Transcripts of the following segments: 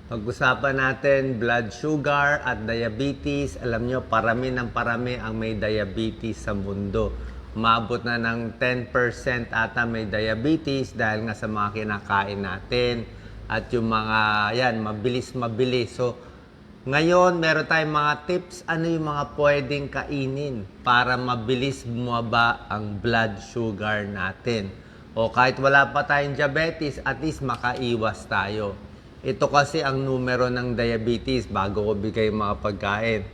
Pag-usapan natin blood sugar at diabetes. Alam nyo, parami ng parami ang may diabetes sa mundo. Umabot na ng 10% ata may diabetes dahil nga sa mga kinakain natin. At yung mga, yan, mabilis. So, ngayon, meron tayong mga tips. Ano yung mga pwedeng kainin para mabilis bumaba ang blood sugar natin? O kahit wala pa tayong diabetes, at least makaiwas tayo. Ito kasi ang numero ng diabetes bago ko bigay mga pagkain.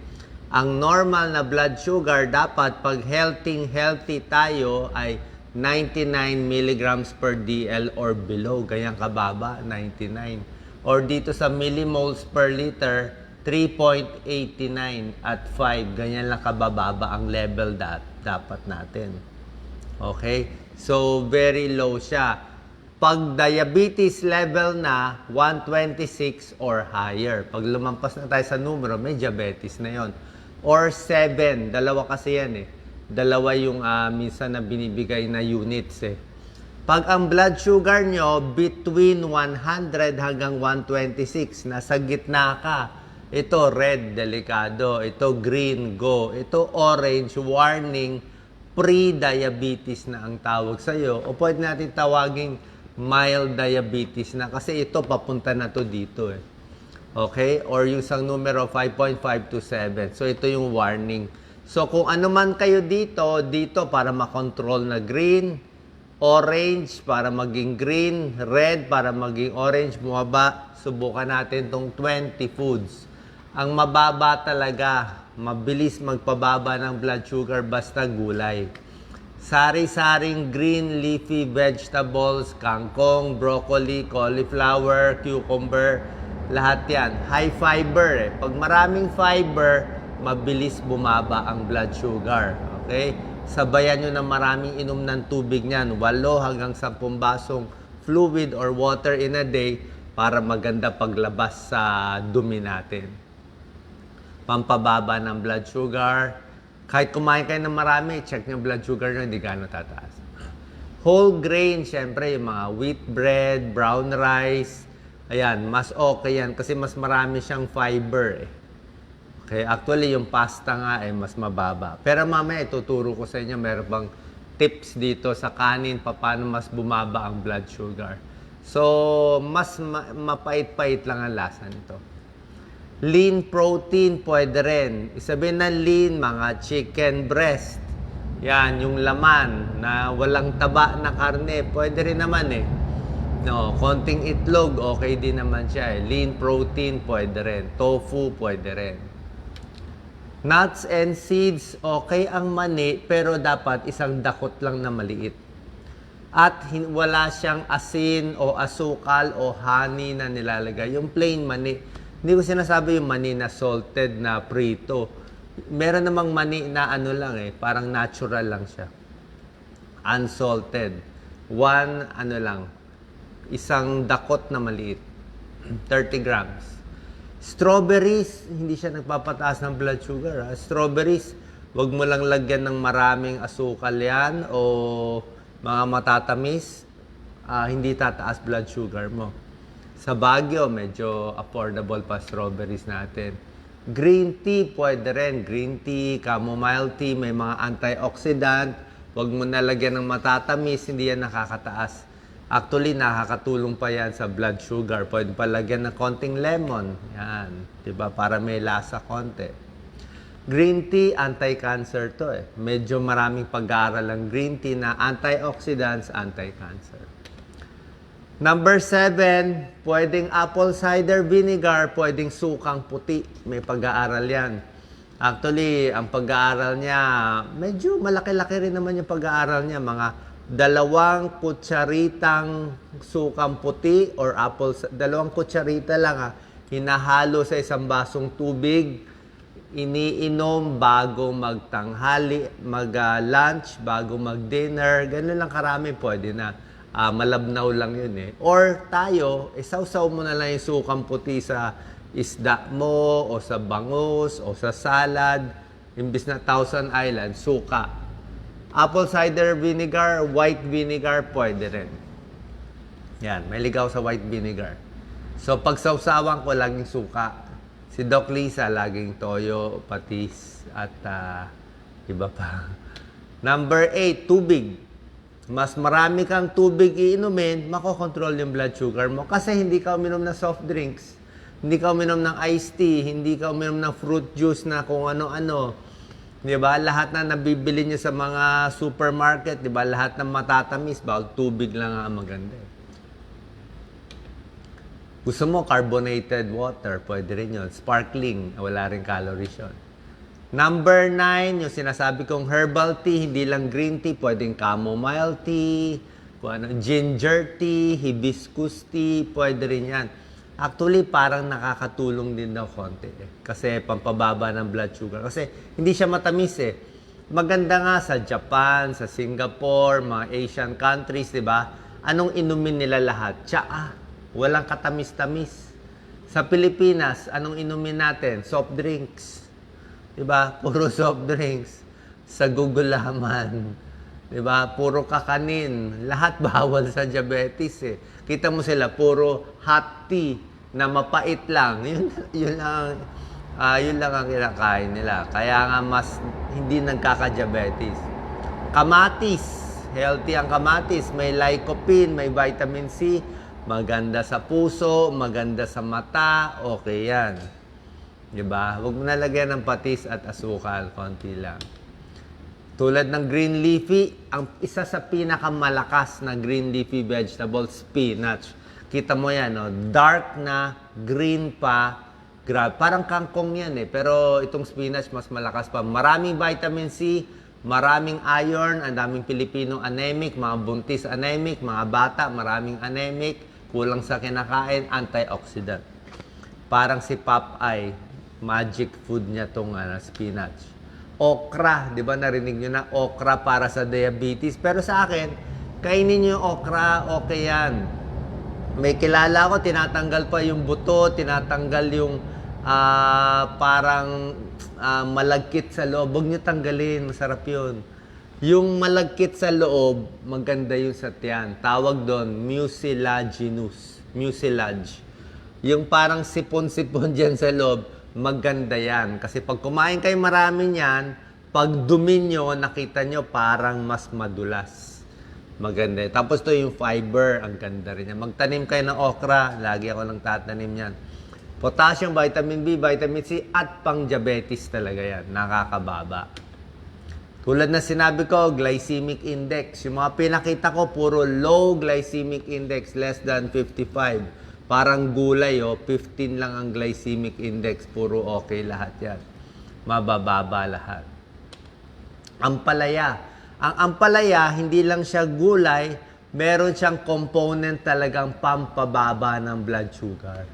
Ang normal na blood sugar dapat pag healthy tayo ay 99 milligrams per DL or below. Ganyan kababa, 99. Or dito sa millimoles per liter, 3.89 at 5. Ganyan lang kabababa ang level dapat natin. Okay? So, very low siya. Pag diabetes level na, 126 or higher. Pag lumampas na tayo sa numero, may diabetes na yon. Or 7. Dalawa kasi yan eh. Dalawa yung minsan na binibigay na units eh. Pag ang blood sugar nyo, between 100 hanggang 126, nasa gitna ka. Ito, red, delikado. Ito, green, go. Ito, orange, warning, pre-diabetes na ang tawag sa'yo. O pwede natin tawaging mild diabetes na kasi ito papunta na to dito eh. Okay? Or yung isang numero 5.5 to 7. So ito yung warning. So kung ano man kayo dito para makontrol na green, orange para maging green, red para maging orange, bumaba, subukan natin tong 20 foods. Ang mababa talaga, mabilis magpababa ng blood sugar basta gulay. Sari-saring green leafy vegetables, kangkong, broccoli, cauliflower, cucumber, lahat yan. High fiber eh. Pag maraming fiber, mabilis bumaba ang blood sugar. Okay? Sabayan nyo na maraming inom ng tubig niyan. 8 hanggang 10 basong fluid or water in a day para maganda paglabas sa dumi natin. Pampababa ng blood sugar. Kahit kumain kayo ng marami, check nyo blood sugar nyo, hindi gano'n tataas. Whole grain, syempre, yung mga wheat bread, brown rice, ayan, mas okay yan kasi mas marami siyang fiber eh. Okay, actually, yung pasta nga eh, mas mababa. Pero mamaya, ituturo ko sa inyo, meron bang tips dito sa kanin, paano mas bumaba ang blood sugar. So, mas mapait-pait lang ang lasa nito. Lean protein, pwede rin. Isabihin na lean, mga chicken breast. Yan, yung laman na walang taba na karne, pwede rin naman eh. No, konting itlog, okay din naman siya eh. Lean protein, pwede rin. Tofu, pwede rin. Nuts and seeds, okay ang mani, pero dapat isang dakot lang na maliit. At wala siyang asin o asukal o honey na nilalagay. Yung plain mani. Hindi ko sinasabi yung mani na salted na prito. Meron namang mani na ano lang eh, parang natural lang siya. Unsalted. Isang dakot na maliit. 30 grams. Strawberries, hindi siya nagpapataas ng blood sugar. Ha? Strawberries, wag mo lang lagyan ng maraming asukal yan o mga matatamis. Hindi tataas blood sugar mo. Sa Baguio, medyo affordable pa strawberries natin. Green tea, pwede rin. Green tea, chamomile tea, may mga antioxidant. Huwag mo nalagyan ng matatamis, hindi yan nakakataas. Actually, nakakatulong pa yan sa blood sugar. Pwede pa lagyan ng konting lemon. Yan, diba? Para may lasa konti. Green tea, anti-cancer to eh. Medyo maraming pag-aaral ang green tea na antioxidants, anti-cancer. Number 7, pwedeng apple cider vinegar, pwedeng sukang puti. May pag-aaral yan. Actually, ang pag-aaral niya, medyo malaki-laki rin naman yung pag-aaral niya. Mga 2 kutsaritang sukang puti or apple, 2 kutsarita lang hinahalo sa isang basong tubig. Iniinom bago magtanghali, mag-lunch, bago mag-dinner. Ganun lang karami, pwede na. Malabnaw lang yun eh. Or tayo, isawsaw mo na lang yung sukang puti sa isda mo, o sa bangus, o sa salad. Imbis na Thousand Island, suka. Apple cider vinegar, white vinegar, pwede rin. Yan, may ligaw sa white vinegar. So, pag sausawan ko, laging suka. Si Doc Lisa, laging toyo, patis, at iba pa. Number 8, tubig. Mas marami kang tubig iinumin, makokontrol yung blood sugar mo. Kasi hindi ka uminom ng soft drinks. Hindi ka uminom ng iced tea. Hindi ka uminom ng fruit juice na kung ano-ano. Di ba? Lahat na nabibili niyo sa mga supermarket, di ba? Lahat ng matatamis, bawal tubig lang ang maganda. Gusto mo carbonated water, pwede rin yun. Sparkling, wala rin calories yun. Number 9, yung sinasabi kong herbal tea, hindi lang green tea, pwedeng chamomile tea, ginger tea, hibiscus tea, pwede rin yan. Actually, parang nakakatulong din daw konti. Kasi pampababa ng blood sugar. Kasi hindi siya matamis eh. Maganda nga sa Japan, sa Singapore, mga Asian countries, di ba? Anong inumin nila lahat? Tsaa. Walang katamis-tamis. Sa Pilipinas, anong inumin natin? Soft drinks. Di ba? Puro soft drinks. Sa gugulaman. Di ba? Puro kakanin. Lahat bawal sa diabetes eh. Kita mo sila, puro hot tea na mapait lang. Yun lang ang kinakain nila. Kaya nga mas hindi nagkaka-diabetes. Kamatis. Healthy ang kamatis. May lycopene, may vitamin C. Maganda sa puso, maganda sa mata. Okay yan. Diba? Huwag mo nalagyan ng patis at asukal. Konti lang. Tulad ng green leafy, ang isa sa pinakamalakas na green leafy vegetable, spinach. Kita mo yan, no? Dark na, green pa, parang kangkong yan eh. Pero itong spinach, mas malakas pa. Maraming vitamin C, maraming iron, ang daming Pilipino anemic, mga buntis anemic, mga bata, maraming anemic, kulang sa kinakain, antioxidant. Parang si Popeye, magic food niya itong spinach. Okra, di ba narinig nyo na okra para sa diabetes? Pero sa akin, kainin nyo yung okra, okay yan. May kilala ko, tinatanggal pa yung buto, tinatanggal yung parang malagkit sa loob. Huwag nyo tanggalin, masarap yun. Yung malagkit sa loob, maganda yun sa tiyan. Tawag doon, mucilaginous. Mucilage. Yung parang sipon-sipon dyan sa loob, maganda yan. Kasi pag kumain kayo marami yan, pag dumi nyo, nakita nyo parang mas madulas. Maganda. Tapos to yung fiber, ang ganda rin yan. Magtanim kayo ng okra, lagi ako nang tatanim yan. Potassium, vitamin B, vitamin C, at pang-diabetes talaga yan. Nakakababa. Tulad na sinabi ko, glycemic index. Yung mga pinakita ko, puro low glycemic index, less than 55. Parang gulay, 15 lang ang glycemic index. Puro okay lahat yan. Mabababa lahat. Ampalaya. Ang ampalaya, hindi lang siya gulay, meron siyang component talagang pampababa ng blood sugar.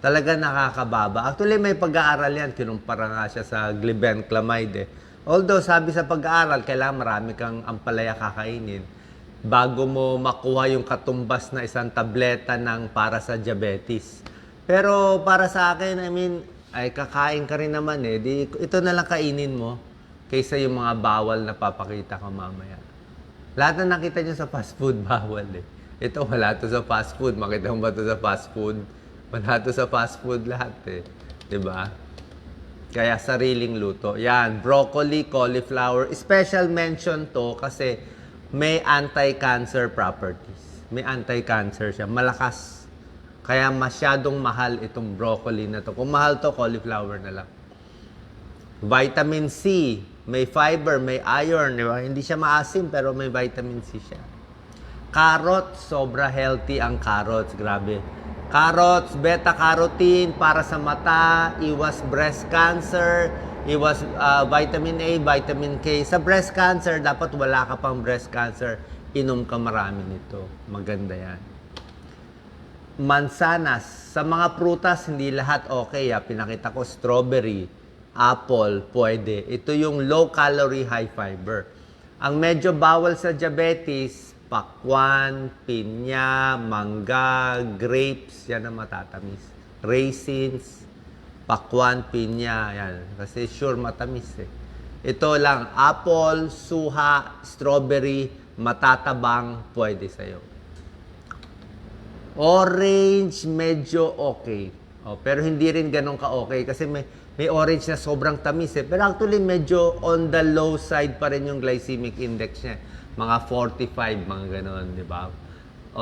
Talaga nakakababa. Actually, may pag-aaral yan. Kinumpara nga siya sa glibenclamide. Although, sabi sa pag-aaral, kailangan marami kang ampalaya kakainin bago mo makuha yung katumbas na isang tableta ng para sa diabetes. Pero para sa akin, ay kakain ka rin naman eh. Ito na lang kainin mo kaysa yung mga bawal na papakita ko mamaya. Lahat na nakita nyo sa fast food, bawal eh. Ito, wala to sa fast food. Makita mo ba to sa fast food? Wala to sa fast food lahat eh. Diba? Kaya sariling luto. Yan, broccoli, cauliflower. Special mention to kasi may anti-cancer properties. May anti-cancer siya. Malakas. Kaya masyadong mahal itong broccoli na to. Kung mahal to, cauliflower na lang. Vitamin C. May fiber, may iron, di ba? Hindi siya maasim, pero may vitamin C siya. Carrots, sobra healthy ang carrots. Grabe. Carrots, beta-carotene para sa mata, iwas breast cancer, iwas vitamin A, vitamin K. Sa breast cancer, dapat wala ka pang breast cancer. Inom ka marami nito. Maganda yan. Mansanas. Sa mga prutas, hindi lahat okay. Pinakita ko strawberry. Apple, pwede. Ito yung low calorie, high fiber. Ang medyo bawal sa diabetes, pakwan, pinya, mangga, grapes, yan ang matatamis. Raisins, pakwan, pinya, yan. Kasi sure matamis eh. Ito lang, apple, suha, strawberry, matatabang, pwede sa'yo. Orange, medyo okay. Pero hindi rin ganun ka-okay kasi may orange na sobrang tamis eh. Pero actually, medyo on the low side pa rin yung glycemic index niya. Mga 45, mga ganun, di ba?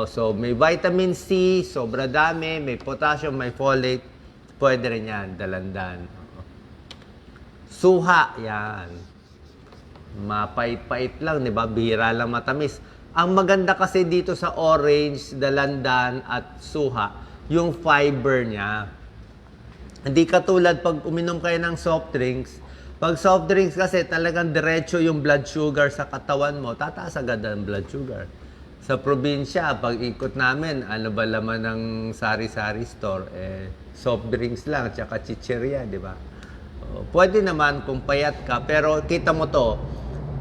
So, may vitamin C, sobra dami, may potassium, may folate. Pwede rin yan, dalandan. Suha, yan. Mapait-pait lang, di ba? Bihira lang matamis. Ang maganda kasi dito sa orange, dalandan at suha, yung fiber niya. Hindi katulad pag uminom kayo ng soft drinks. Pag soft drinks kasi talagang diretso yung blood sugar sa katawan mo, tataas agad ang blood sugar. Sa probinsya, pag ikot namin, ano ba laman ng sari-sari store? Soft drinks lang, tsaka chichirya, di ba? Pwede naman kung payat ka, pero kita mo to,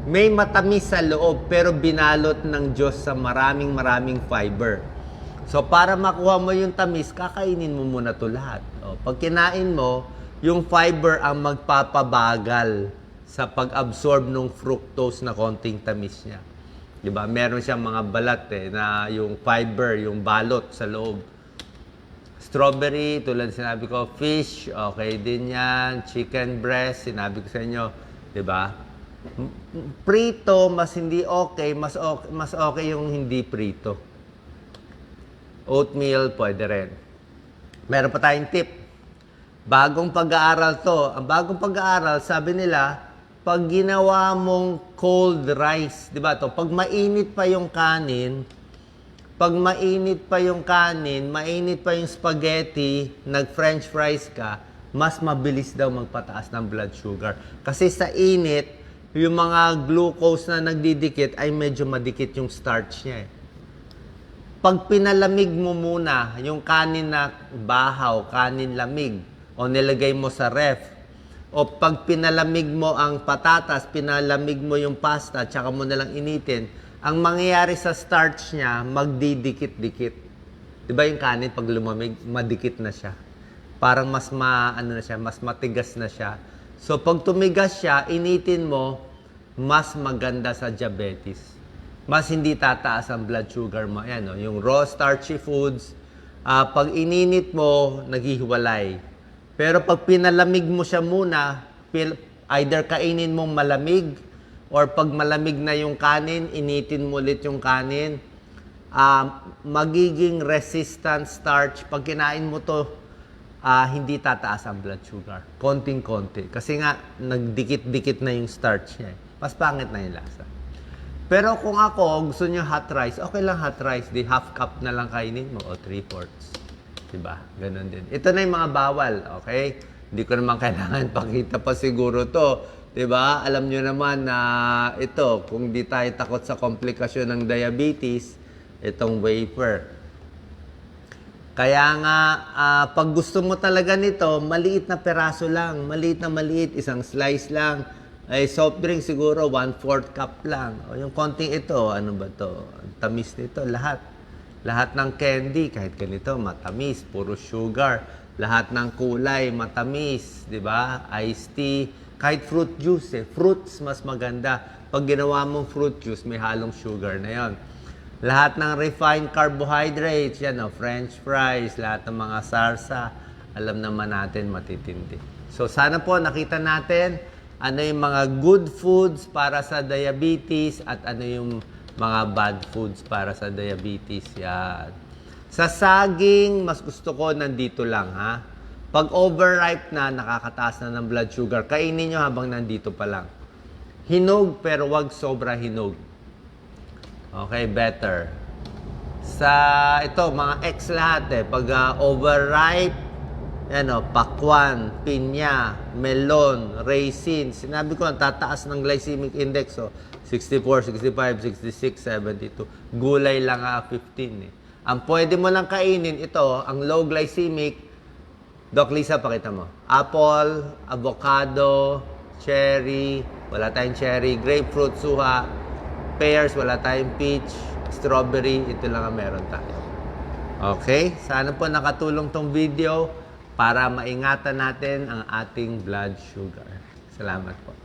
may matamis sa loob, pero binalot ng Diyos sa maraming fiber. So, para makuha mo yung tamis, kakainin mo muna to lahat. Pag kinain mo, yung fiber ang magpapabagal sa pag-absorb ng fructose na konting tamis niya. Diba? Meron siyang mga balat na yung fiber, yung balot sa loob. Strawberry, tulad sinabi ko, fish, okay din yan. Chicken breast, sinabi ko sa inyo. Diba? Prito, mas hindi okay, mas okay yung hindi prito. Oatmeal, pwede rin. Meron pa tayong tip. Bagong pag-aaral to. Ang bagong pag-aaral, sabi nila, pag ginawa mong cold rice, di ba to? Pag mainit pa yung kanin, mainit pa yung spaghetti, nag-french fries ka, mas mabilis daw magpataas ng blood sugar. Kasi sa init, yung mga glucose na nagdidikit ay medyo madikit yung starch niya eh. Pag pinalamig mo muna yung kanin na bahaw, kanin lamig, o nilagay mo sa ref, o pag pinalamig mo ang patatas, pinalamig mo yung pasta, tsaka mo nalang initin, ang mangyayari sa starch niya, magdidikit-dikit. Di ba yung kanin, pag lumamig, madikit na siya. Parang mas mas matigas na siya. So, pag tumigas siya, initin mo, mas maganda sa diabetes. Mas hindi tataas ang blood sugar mo. Ayan, yung raw starchy foods, pag ininit mo, naghihiwalay. Pero pag pinalamig mo siya muna, either kainin mong malamig, or pag malamig na yung kanin, initin mo ulit yung kanin, magiging resistant starch. Pag kinain mo to, hindi tataas ang blood sugar. Konting-konti. Kasi nga, nagdikit-dikit na yung starch niya. Mas pangit na yung lasa. Pero kung ako, gusto nyo hot rice, okay lang hot rice. Di half cup na lang kainin mo o 3/4. Diba? Ganon din. Ito na yung mga bawal, okay? Hindi ko naman kailangan pakita pa siguro to. Diba? Alam nyo naman na ito, kung di tayo takot sa komplikasyon ng diabetes, itong wafer. Kaya nga, pag gusto mo talaga nito, maliit na peraso lang. Maliit, isang slice lang. Ay, soft drink siguro, 1/4 cup lang. O yung konting ito, ano ba to? Tamis nito, lahat. Lahat ng candy, kahit ganito, matamis, puro sugar. Lahat ng kulay, matamis, di ba? Iced tea, kahit fruit juice Fruits, mas maganda. Pag ginawa mong fruit juice, may halong sugar na yon. Lahat ng refined carbohydrates, yan french fries, lahat ng mga sarsa, alam naman natin matitindi. So sana po nakita natin ano yung mga good foods para sa diabetes at ano yung mga bad foods para sa diabetes. Yan. Sa saging, mas gusto ko nandito lang ha. Pag overripe na, nakakataas na ng blood sugar, kainin nyo habang nandito pa lang. Hinog pero wag sobra hinog. Okay, better. Sa ito, mga X lahat Pag overripe, pakwan, pinya, melon, raisin. Sinabi ko, tataas ng glycemic index. 64, 65, 66, 72. Gulay lang 15 Ang pwede mo lang kainin, ito, ang low glycemic. Doc Lisa, pakita mo. Apple, avocado, cherry, wala tayong cherry, grapefruit, suha, pears, wala tayong peach, strawberry, ito lang ang meron tayo. Okay? Sana po nakatulong tong video para maingatan natin ang ating blood sugar. Salamat po.